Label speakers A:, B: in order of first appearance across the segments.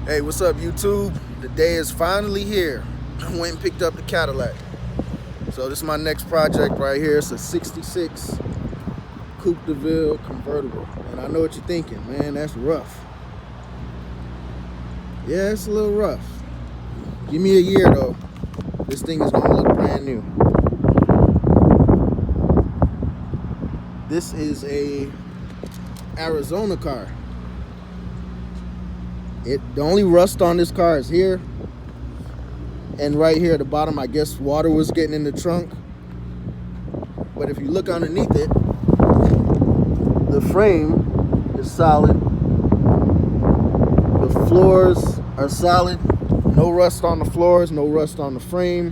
A: Hey, what's up, YouTube? The day is finally here. I went and picked up the Cadillac. So this is my next project right here. It's a 66 Coupe Deville convertible. And I know what you're thinking, man, that's rough. Yeah, it's a little rough. Give me a year though. This thing is gonna look brand new. This is a Arizona car. The only rust on this car is here and right here at the bottom. I guess water was getting in the trunk. But if you look underneath it, the frame is solid. The floors are solid. No rust on the floors, no rust on the frame.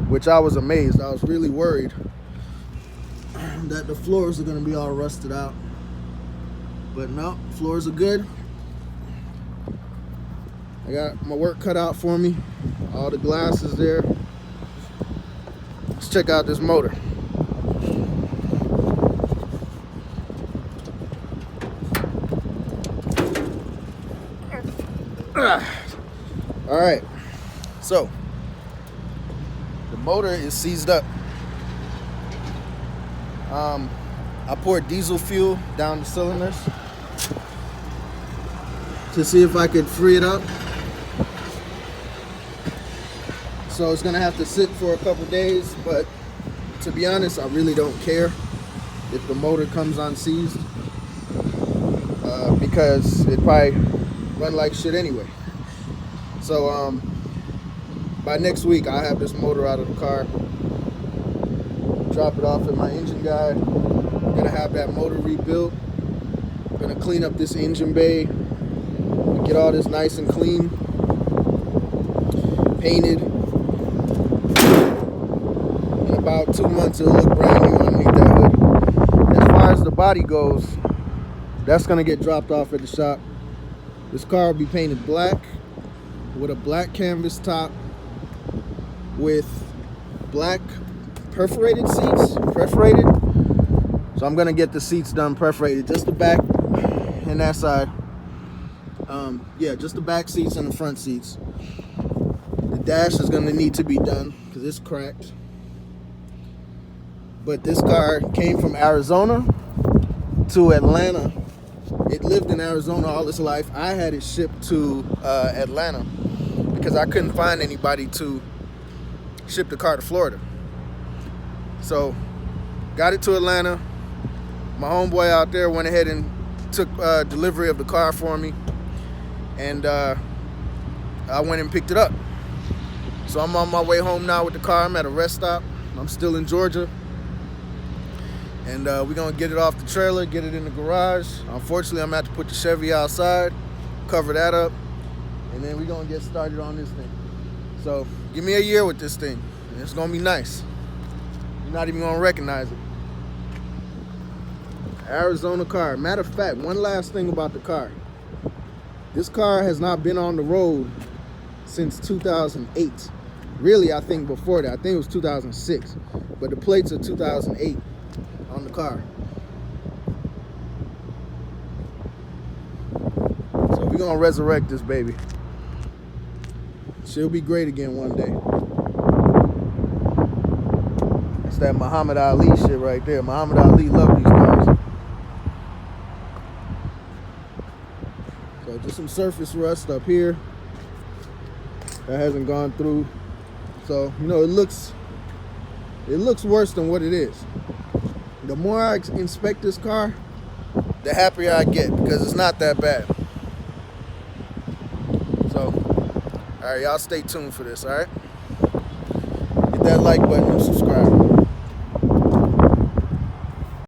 A: Which I was amazed. I was really worried that the floors are going to be all rusted out. But no, floors are good. I got my work cut out for me. All the glass is there. Let's check out this motor. All right, so the motor is seized up. I poured diesel fuel down the cylinders to see if I could free it up. So it's gonna have to sit for a couple days, but to be honest, I really don't care if the motor comes unseized because it probably run like shit anyway. So by next week, I'll have this motor out of the car, drop it off at my engine guy. I'm gonna have that motor rebuilt. I'm gonna clean up this engine bay, get all this nice and clean, painted. In about 2 months, it'll look brand new underneath that hood. As far as the body goes, that's gonna get dropped off at the shop. This car will be painted black with a black canvas top with black perforated seats, so I'm gonna get the seats done perforated, just the back and that side. Yeah, just the back seats and the front seats. The dash is gonna need to be done because it's cracked. But this car came from Arizona to Atlanta. It lived in Arizona all its life. I had it shipped to Atlanta because I couldn't find anybody to ship the car to Florida. So got it to Atlanta. My homeboy out there went ahead and took delivery of the car for me, and I went and picked it up. So I'm on my way home now with the car. I'm at a rest stop. I'm still in Georgia, and we're gonna get it off the trailer, get it in the garage. Unfortunately, I'm gonna have to put the Chevy outside, cover that up, and then we're gonna get started on this thing. So give me a year with this thing, and it's gonna be nice. You're not even gonna recognize it. Arizona car. Matter of fact, one last thing about the car. This car has not been on the road since 2008. Really, I think before that. I think it was 2006. But the plates are 2008 on the car. So we're gonna resurrect this baby. She'll be great again one day. That's that Muhammad Ali shit right there. Muhammad Ali loved these cars. So just some surface rust up here that hasn't gone through. So, you know, it looks worse than what it is. The more I inspect this car, the happier I get because it's not that bad. So, all right, y'all stay tuned for this, all right? Hit that like button and subscribe.